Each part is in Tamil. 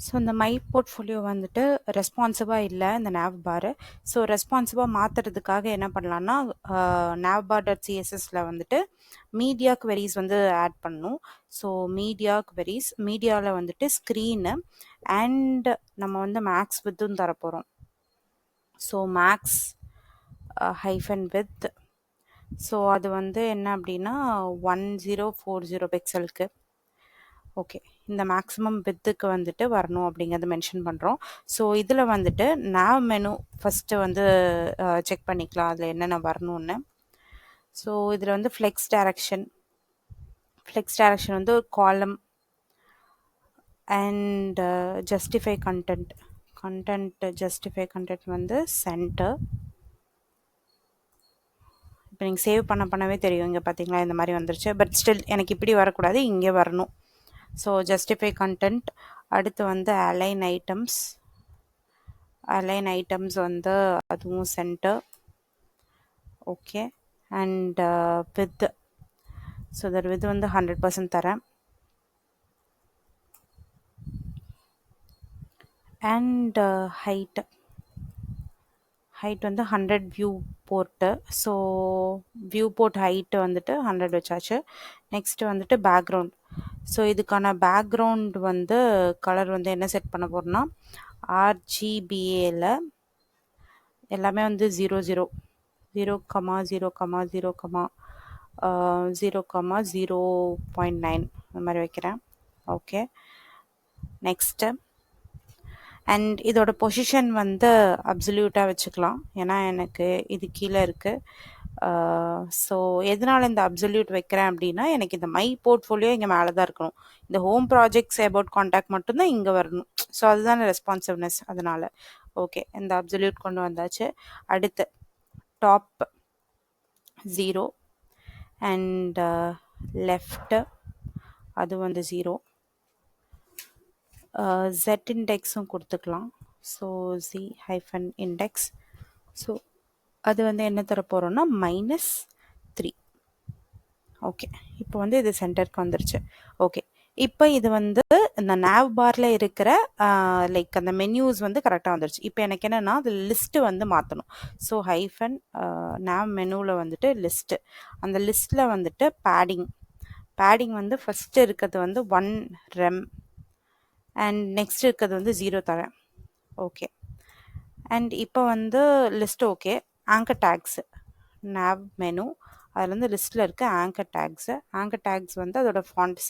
ஸோ இந்த மை போர்ட்ஃபோலியோ வந்துட்டு ரெஸ்பான்சிவாக இல்லை இந்த nav பாரு. ஸோ ரெஸ்பான்சிவாக மாற்றுறதுக்காக என்ன பண்ணலான்னா nav.bar.cssல வந்துட்டு மீடியா queries வந்து ஆட் பண்ணணும். ஸோ மீடியா queries மீடியாவில் வந்துட்டு ஸ்க்ரீனு அண்ட் நம்ம வந்து மேக்ஸ் வித்தும் தரப்போகிறோம். So max hyphen width. So அது வந்து என்ன அப்படின்னா 1040 பிக்சலுக்கு. ஓகே, இந்த மேக்ஸிமம் வித்துக்கு வந்துட்டு வரணும் அப்படிங்கிறத மென்ஷன் பண்ணுறோம். ஸோ இதில் வந்துட்டு nav மெனு ஃபஸ்ட்டு வந்து செக் பண்ணிக்கலாம் அதில் என்னென்ன வரணும்னு. ஸோ இதில் வந்து ஃப்ளெக்ஸ் டைரக்ஷன் வந்து காலம் and justify content justify content வந்து சென்டர். இப்போ நீங்கள் சேவ் பண்ணவே தெரியும். இங்கே பார்த்தீங்களா இந்த மாதிரி வந்துருச்சு. பட் ஸ்டில் எனக்கு இப்படி வரக்கூடாது, இங்கே வரணும். So justify content. அடுத்து வந்து அலைன் ஐட்டம்ஸ் வந்து அதுவும் centre. Okay, and width. So that width வந்து 100% தரேன். அண்ட் ஹைட் வந்து 100 viewport. So viewport height வந்துட்டு 100 வச்சாச்சு. நெக்ஸ்ட்டு வந்துட்டு பேக்ரவுண்ட். ஸோ இதுக்கான பேக்ரவுண்ட் வந்து கலர் வந்து என்ன செட் பண்ண போகிறோம்னா RGBAல எல்லாமே வந்து 0.9 அந்த மாதிரி வைக்கிறேன். ஓகே, நெக்ஸ்ட்டு அண்ட் இதோட பொசிஷன் வந்து அப்சல்யூட்டாக வச்சுக்கலாம், ஏன்னா எனக்கு இது கீழே இருக்குது. ஸோ எதனால் இந்த அப்சல்யூட் வைக்கிறேன் அப்படின்னா எனக்கு இந்த மை போர்ட்ஃபோலியோ இங்கே மேலே தான் இருக்கணும். இந்த ஹோம் ப்ராஜெக்ட்ஸ் அபவுட் காண்டாக்ட் மட்டும்தான் இங்கே வரணும். ஸோ அதுதான் ரெஸ்பான்சிவ்னஸ். அதனால் ஓகே, இந்த அப்சல்யூட் கொண்டு வந்தாச்சு. அடுத்து டாப் 0 அண்ட் லெஃப்ட் அது வந்து 0. Z இண்டெக்ஸும் கொடுத்துக்கலாம். So Z-index. ஸோ அது வந்து என்ன தர போகிறோம்னா -3. ஓகே, இப்போ வந்து இது சென்டருக்கு வந்துருச்சு. ஓகே, இப்போ இது வந்து இந்த nav பாரில் இருக்கிற லைக் அந்த மென்யூஸ் வந்து கரெக்டாக வந்துருச்சு. இப்போ எனக்கு என்னென்னா அது லிஸ்ட்டு வந்து மாற்றணும். ஸோ nav மெனுவில் வந்துட்டு லிஸ்ட்டு. அந்த லிஸ்ட்டில் வந்துட்டு பேடிங் வந்து ஃபஸ்ட்டு இருக்கிறது வந்து 1 rem அண்ட் நெக்ஸ்ட் இருக்கிறது வந்து 0 தரேன். ஓகே, அண்ட் இப்போ வந்து list. Okay, anchor tags nav menu அதில் வந்து லிஸ்ட்டில் இருக்க ஆங்கர் டேக்ஸ் வந்து அதோட ஃபாண்ட்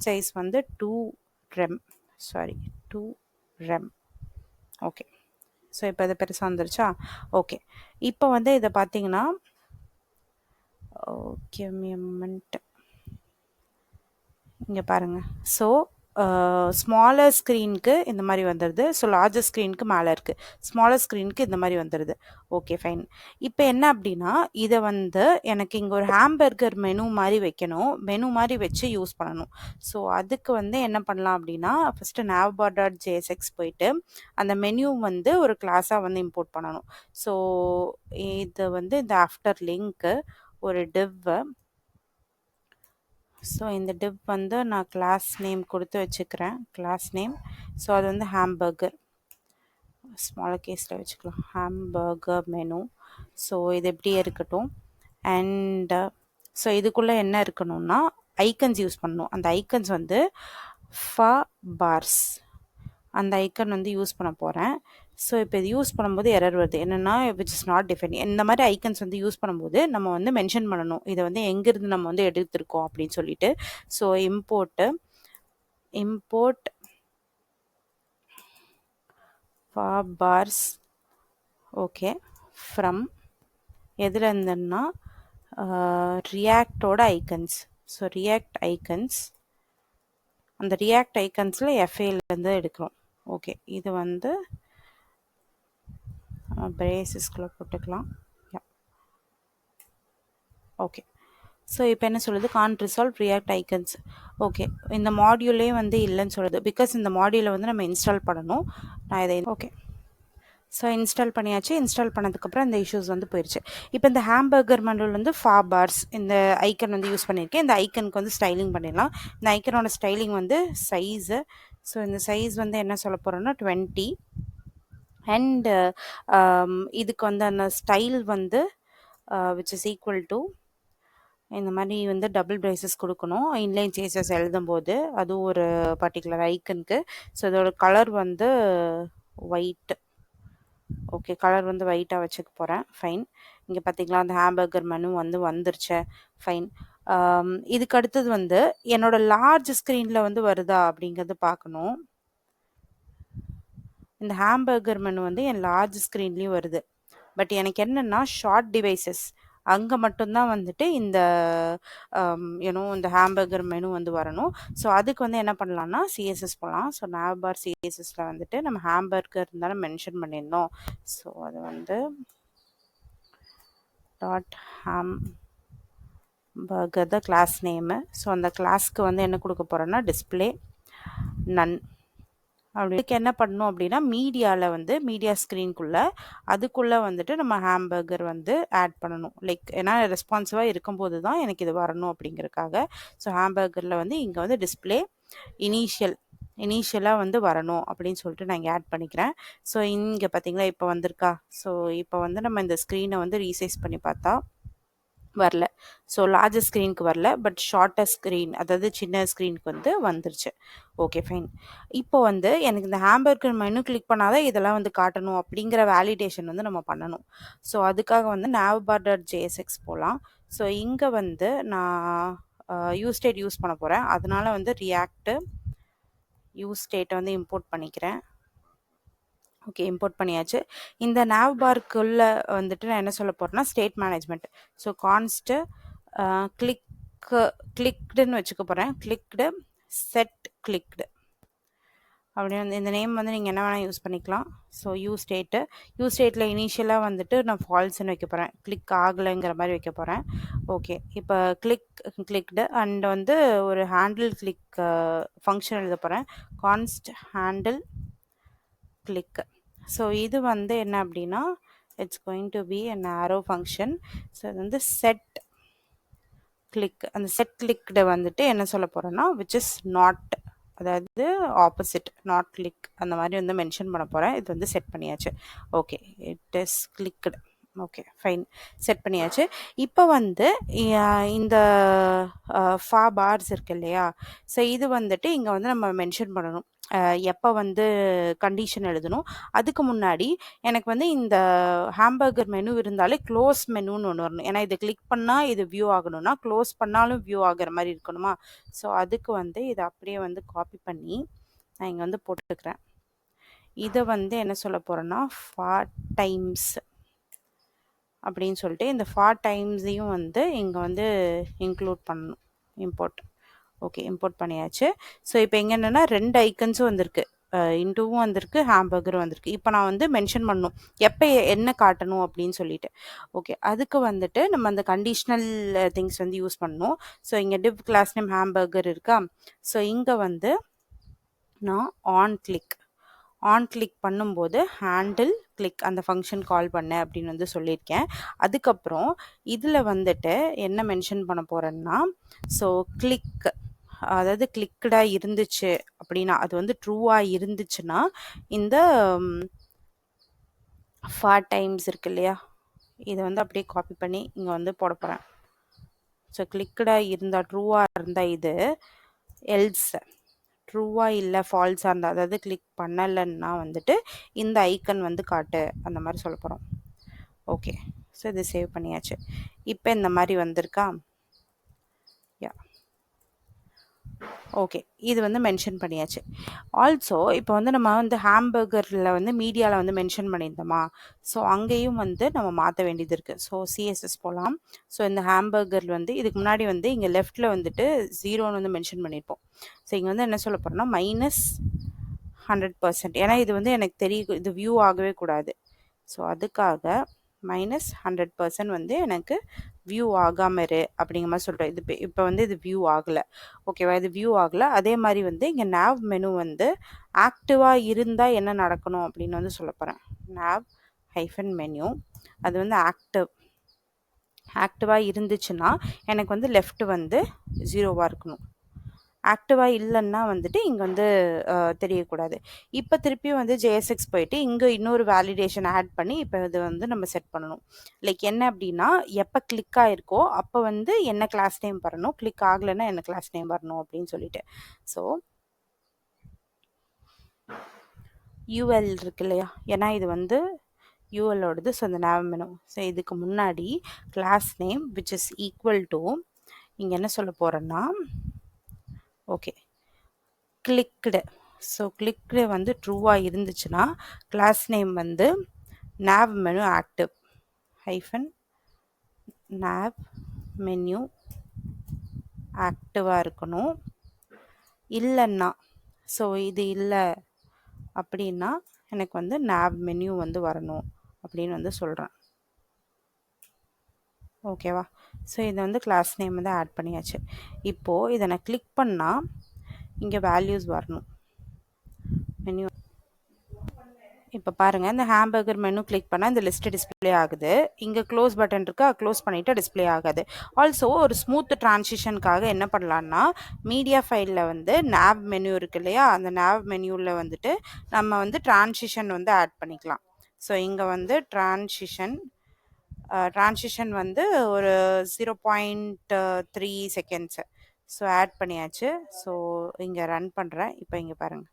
சைஸ் வந்து 2 rem. ஓகே, ஸோ இப்போ இது பெருசாக வந்துருச்சா? ஓகே, இப்போ வந்து இதை பார்த்தீங்கன்னா ஓகே மிமெண்ட் இங்கே பாருங்கள். ஸோ ஸ்மாலர் ஸ்க்ரீனுக்கு இந்த மாதிரி வந்துடுது. ஸோ லார்ஜர் ஸ்க்ரீனுக்கு மேலே இருக்குது, ஸ்மாலர் ஸ்க்ரீனுக்கு இந்த மாதிரி வந்துடுது. Okay fine. இப்போ என்ன அப்படின்னா இதை வந்து எனக்கு இங்கே ஒரு ஹாம்பர்கர் மெனு மாதிரி வைக்கணும், மெனு மாதிரி வச்சு யூஸ் பண்ணணும். ஸோ அதுக்கு வந்து என்ன பண்ணலாம் அப்படின்னா ஃபஸ்ட்டு navbar.jsx போயிட்டு அந்த மெனு வந்து ஒரு கிளாஸாக வந்து இம்போர்ட் பண்ணணும். ஸோ இது வந்து இந்த ஆஃப்டர் லிங்க்கு ஒரு டிவ். ஸோ இந்த டிவ் வந்து நான் கிளாஸ் நேம் கொடுத்து வச்சுக்கிறேன், கிளாஸ் நேம். ஸோ அது வந்து ஹாம்பர்கர் ஸ்மாலர் கேஸில் வச்சுக்கலாம், ஹாம்பர்கர் மெனு. ஸோ இது எப்படியே இருக்கட்டும். அண்ட் ஸோ இதுக்குள்ளே என்ன இருக்கணும்னா ஐக்கன்ஸ் யூஸ் பண்ணணும். அந்த ஐக்கன்ஸ் வந்து bar's அந்த ஐக்கன் வந்து யூஸ் பண்ண போகிறேன். ஸோ இப்போ இது யூஸ் பண்ணும்போது எரர் வருது, என்னென்னா விச் இஸ் நாட் டிஃபைன். இந்த மாதிரி ஐக்கன்ஸ் வந்து யூஸ் பண்ணும்போது நம்ம வந்து மென்ஷன் பண்ணணும் இதை வந்து எங்கேருந்து நம்ம வந்து எடுத்திருக்கோம் அப்படின்னு சொல்லிட்டு. So import bar's. Okay, from எதில் இருந்துன்னா ரியாக்டோட ஐக்கன்ஸ். ஸோ ரியாக்ட் ஐக்கன்ஸ், அந்த ரியாக்ட் ஐக்கன்ஸில் FAலேருந்து எடுக்கிறோம். ஓகே, இது வந்து பிரேசஸ்குள்ளே போட்டுக்கலாம். ஓகே, ஸோ இப்போ என்ன சொல்லுது, can't resolve react icons. Okay, இந்த மாடியூலே வந்து இல்லைன்னு சொல்லுது, பிகாஸ் இந்த மாடியூலை வந்து நம்ம இன்ஸ்டால் பண்ணணும். நான் இதை ஓகே ஸோ இன்ஸ்டால் பண்ணியாச்சு. இன்ஸ்டால் பண்ணதுக்கப்புறம் இந்த இஷ்யூஸ் வந்து போயிடுச்சு. இப்போ இந்த ஹாம்பர்கர் மெனுவில் வந்து bar's இந்த ஐக்கன் வந்து யூஸ் பண்ணியிருக்கேன். இந்த ஐக்கனுக்கு வந்து ஸ்டைலிங் பண்ணிடலாம். இந்த ஐக்கனோட ஸ்டைலிங் வந்து சைஸு ஸோ இந்த சைஸ் வந்து என்ன சொல்ல போகிறோன்னா 20 அண்ட் இதுக்கு வந்து அந்த ஸ்டைல் வந்து விச் இஸ் ஈக்குவல் டு இந்த மாதிரி வந்து டபுள் ப்ரைசஸ் கொடுக்கணும் இன்லைன் சேசஸ் எழுதும்போது அதுவும் ஒரு பர்டிகுலர் ஐக்கனுக்கு. ஸோ இதோட கலர் வந்து ஒயிட். ஓகே, கலர் வந்து ஒயிட்டாக வச்சுக்க போகிறேன். ஃபைன். இங்கே பார்த்தீங்களா அந்த ஹேம்பர்கர் மெனு வந்து வந்துருச்சு. ஃபைன். இதுக்கு அடுத்தது வந்து என்னோட லார்ஜ் ஸ்க்ரீனில் வந்து வருதா அப்படிங்கிறது பார்க்கணும். இந்த ஹேம்பர்கர் மெனு வந்து என் லார்ஜ் ஸ்க்ரீன்லேயும் வருது. பட் எனக்கு என்னென்னா ஷார்ட் டிவைசஸ் அங்கே மட்டும்தான் வந்துட்டு இந்த இந்த ஹேம்பர்கர் மெனு வந்து வரணும். ஸோ அதுக்கு வந்து என்ன பண்ணலாம்னா சிஎஸ்எஸ் போகலாம். ஸோ நாவ்பார் சிஎஸ்எஸில் வந்துட்டு நம்ம ஹேம்பர்கர் இருந்தாலும் மென்ஷன் பண்ணியிருந்தோம். ஸோ அது வந்து டாட் ஹேம்பர்கர் த கிளாஸ் நேமு. ஸோ அந்த கிளாஸ்க்கு வந்து என்ன கொடுக்க போகிறோன்னா டிஸ்பிளே நன். அதுக்கு என்ன பண்ணணும் அப்படின்னா மீடியாவில் வந்து மீடியா ஸ்க்ரீனுக்குள்ளே அதுக்குள்ளே வந்துட்டு நம்ம ஹேம்பர்கர் வந்து ஆட் பண்ணணும். லைக் ஏன்னா ரெஸ்பான்சிவாக இருக்கும்போது தான் எனக்கு இது வரணும் அப்படிங்கிறதுக்காக. ஸோ ஹேம்பர்கரில் வந்து இங்கே வந்து டிஸ்பிளே இனிஷியலாக வந்து வரணும் அப்படின்னு சொல்லிட்டு நான் இங்கே ஆட் பண்ணிக்கிறேன். ஸோ இங்கே பார்த்தீங்களா இப்போ வந்திருக்கா. ஸோ இப்போ வந்து நம்ம இந்த ஸ்க்ரீனை வந்து ரீசைஸ் பண்ணி பார்த்தா வரல. ஸோ லார்ஜர் ஸ்க்ரீனுக்கு வரல, பட் ஷார்ட்டர் ஸ்க்ரீன் அதாவது சின்ன ஸ்க்ரீனுக்கு வந்து வந்துருச்சு. Okay fine. இப்போ வந்து எனக்கு இந்த ஹேம்பர்கர் மெனு கிளிக் பண்ணாதான் இதெல்லாம் வந்து காட்டணும் அப்படிங்கிற வேலிடேஷன் வந்து நம்ம பண்ணணும். ஸோ அதுக்காக வந்து navbar.jsx போகலாம். ஸோ இங்கே வந்து நான் யூஸ்டேட் யூஸ் பண்ண போகிறேன். அதனால வந்து ரியாக்ட் யூஸ்டேட்டை வந்து இம்போர்ட் பண்ணிக்கிறேன். ஓகே, இம்போர்ட் பண்ணியாச்சு. இந்த navbarக்குள்ளே வந்துட்டு நான் என்ன சொல்ல போகிறேன்னா ஸ்டேட் மேனேஜ்மெண்ட். ஸோ கான்ஸ்ட்டு கிளிக்டுன்னு வச்சுக்க போகிறேன். கிளிக்டு செட் கிளிக்டு அப்படின்னு இந்த நேம் வந்து நீங்கள் என்ன வேணால் யூஸ் பண்ணிக்கலாம். ஸோ யூஸ்டேட்டில் இனிஷியலாக வந்துட்டு நான் ஃபால்ஸ்ன்னு வைக்க போகிறேன். கிளிக் ஆகலைங்கிற மாதிரி வைக்க போகிறேன். ஓகே, இப்போ கிளிக்டு அண்ட் வந்து ஒரு ஹேண்டில் கிளிக் ஃபங்க்ஷன் எழுத போகிறேன். கான்ஸ்ட் ஹேண்டில் கிளிக். ஸோ இது வந்து என்ன அப்படின்னா it's going to be an arrow function. So இது வந்து செட் கிளிக். அந்த செட் கிளிக்டு வந்துட்டு என்ன சொல்ல போகிறேன்னா விச் இஸ் நாட், அதாவது ஆப்போசிட் நாட் கிளிக் அந்த மாதிரி வந்து மென்ஷன் பண்ண போகிறேன். இது வந்து செட் பண்ணியாச்சு. Okay, it is clicked. Okay fine, set பண்ணியாச்சு. இப்போ வந்து இந்த ஃபா பார்ஸ் இருக்கு இல்லையா. ஸோ இது வந்துட்டு இங்கே வந்து நம்ம மென்ஷன் பண்ணணும் எப்போ வந்து கண்டிஷன் எழுதணும். அதுக்கு முன்னாடி எனக்கு வந்து இந்த ஹேம்பர்கர் மெனு இருந்தாலே க்ளோஸ் மெனுன்னு ஒன்று வரணும். ஏன்னா இதை கிளிக் பண்ணால் இது வியூ ஆகணும்னா க்ளோஸ் பண்ணாலும் வியூ ஆகிற மாதிரி இருக்கணுமா. ஸோ அதுக்கு வந்து இதை அப்படியே வந்து காப்பி பண்ணி நான் இங்கே வந்து போட்டுக்கிறேன். இதை வந்து என்ன சொல்ல போகிறேன்னா ஃபார் டைம்ஸ் அப்படின்னு சொல்லிட்டு இந்த ஃபார் டைம்ஸையும் வந்து இங்கே வந்து இன்க்ளூட் பண்ணணும். இம்போர்ட். ஓகே, இம்போர்ட் பண்ணியாச்சு. ஸோ இப்போ எங்கே என்னென்னா 2 ஐக்கன்ஸும் வந்திருக்கு. இன்டூவும் வந்திருக்கு, ஹேம்பர்கரும் வந்திருக்கு. இப்போ நான் வந்து மென்ஷன் பண்ணணும் எப்போ என்ன காட்டணும் அப்படின்னு சொல்லிட்டு. ஓகே, அதுக்கு வந்துட்டு நம்ம அந்த கண்டிஷ்னல் திங்ஸ் வந்து யூஸ் பண்ணணும். ஸோ இங்கே div கிளாஸ் நேம் ஹேம்பர்கர் இருக்கா. ஸோ இங்கே வந்து நான் ஆன் கிளிக் பண்ணும்போது ஹேண்டில் கிளிக் அந்த ஃபங்க்ஷன் கால் பண்ணேன் அப்படின்னு வந்து சொல்லியிருக்கேன். அதுக்கப்புறம் இதில் வந்துட்டு என்ன மென்ஷன் பண்ண போகிறேன்னா ஸோ கிளிக், அதாவது கிளிக்டாக இருந்துச்சு அப்படின்னா அது வந்து ட்ரூவாக இருந்துச்சுன்னா இந்த ஃபார் டைம்ஸ் இருக்கு இல்லையா, இதை வந்து அப்படியே காப்பி பண்ணி இங்கே வந்து போட போகிறேன். ஸோ கிளிக்டாக இருந்தால் ட்ரூவாக இருந்தால் இது, எல்ஸ் ட்ரூவாக இல்லை ஃபால்ஸாக இருந்தால் அதாவது கிளிக் பண்ணலைன்னா வந்துட்டு இந்த ஐக்கன் வந்து காட்டு அந்த மாதிரி சொல்ல போகிறோம். ஓகே, ஸோ இது சேவ் பண்ணியாச்சு. இப்போ இந்த மாதிரி வந்திருக்கா. யா ஓகே, இது வந்து மென்ஷன் பண்ணியாச்சு. ஆல்சோ இப்போ வந்து நம்ம வந்து ஹேம்பர்கரில் வந்து மீடியாவில் வந்து மென்ஷன் பண்ணியிருந்தோமா. ஸோ அங்கேயும் வந்து நம்ம மாற்ற வேண்டியது இருக்குது. ஸோ சிஎஸ்எஸ் போகலாம். ஸோ இந்த ஹேம்பர்கர் வந்து இதுக்கு முன்னாடி வந்து இங்கே லெஃப்ட்டில் வந்துட்டு 0ன்னு வந்து மென்ஷன் பண்ணியிருப்போம். ஸோ இங்கே வந்து என்ன சொல்ல போகிறோம்னா -100%. ஏன்னா இது வந்து எனக்கு தெரியும் இது வியூ ஆகவே கூடாது. ஸோ அதுக்காக -100% வந்து எனக்கு வியூ ஆகாமல் இரு அப்படிங்கிற மாதிரி சொல்கிறேன். இது இப்போ வந்து இது வியூ ஆகலை. ஓகேவா, இது வியூ ஆகலை. அதே மாதிரி வந்து இங்கே nav மெனு வந்து ஆக்டிவாக இருந்தால் என்ன நடக்கணும் அப்படின்னு வந்து சொல்ல போகிறேன். nav-menu அது வந்து ஆக்டிவாக இருந்துச்சுன்னா எனக்கு வந்து லெஃப்ட் வந்து 0வாக இருக்கணும். ஆக்டிவாக இல்லைன்னா வந்துட்டு இங்கே வந்து தெரியக்கூடாது. இப்போ திருப்பியும் வந்து JSX போயிட்டு இங்கே இன்னொரு வேலிடேஷன் ஆட் பண்ணி இப்போ இது வந்து நம்ம செட் பண்ணணும். லைக் என்ன அப்படின்னா எப்போ கிளிக் ஆகிருக்கோ அப்போ வந்து என்ன கிளாஸ் நேம் வரணும், கிளிக் ஆகலைன்னா என்ன கிளாஸ் நேம் வரணும் அப்படின்னு சொல்லிட்டு. ஸோ UL இருக்கு இல்லையா, ஏன்னா இது வந்து ULோடது. ஸோ இந்த nav menu. ஸோ இதுக்கு முன்னாடி class name which is equal to இங்கே என்ன சொல்ல போகிறேன்னா ஓகே கிளிக்டு. ஸோ கிளிக்டு வந்து ட்ரூவாக இருந்துச்சுன்னா கிளாஸ் நேம் வந்து nav menu active hyphen nav menu ஆக்டிவாக இருக்கணும். இல்லைன்னா ஸோ இது இல்லை அப்படின்னா எனக்கு வந்து nav menu வந்து வரணும் அப்படின்னு வந்து சொல்கிறேன். ஓகேவா? ஸோ இதை வந்து கிளாஸ் நேம் வந்து ஆட் பண்ணியாச்சு. இப்போது இதை நான் கிளிக் பண்ணால் இங்கே வேல்யூஸ் வரணும். மெனு இப்போ பாருங்கள், இந்த ஹேம்பர்கர் மெனு கிளிக் பண்ணால் இந்த லிஸ்ட்டு டிஸ்பிளே ஆகுது. இங்கே க்ளோஸ் பட்டன் இருக்குது, க்ளோஸ் பண்ணிவிட்டு டிஸ்பிளே ஆகாது. ஆல்சோ ஒரு ஸ்மூத் ட்ரான்சிஷனுக்காக என்ன பண்ணலான்னா மீடியா ஃபைலில் வந்து nav மெனு இருக்கு இல்லையா, அந்த nav மெனுவில் வந்துட்டு நம்ம வந்து ட்ரான்சிஷன் வந்து ஆட் பண்ணிக்கலாம். ஸோ இங்கே வந்து ட்ரான்சிஷன் வந்து ஒரு 0.3 செகண்ட்ஸு. ஸோ ஆட் பண்ணியாச்சு. ஸோ இங்கே ரன் பண்ணுறேன். இப்போ இங்கே பாருங்கள்,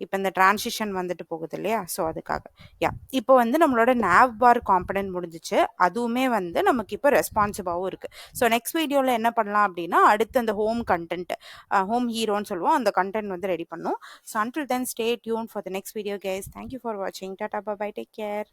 இப்போ இந்த ட்ரான்சிஷன் வந்துட்டு போகுது இல்லையா, ஸோ அதுக்காக இப்போ வந்து நம்மளோட nav bar காம்பனன்ட் முடிஞ்சிச்சு. அதுவுமே வந்து நமக்கு இப்போ ரெஸ்பான்சிவாகவும் இருக்குது. ஸோ நெக்ஸ்ட் வீடியோவில் என்ன பண்ணலாம் அப்படின்னா அடுத்து அந்த ஹோம் கண்டென்ட், ஹோம் ஹீரோன்னு சொல்லுவோம், அந்த கண்டென்ட் வந்து ரெடி பண்ணும். So until then stay tuned for the next video guys. Thank you for watching. Tata, bye bye, take care.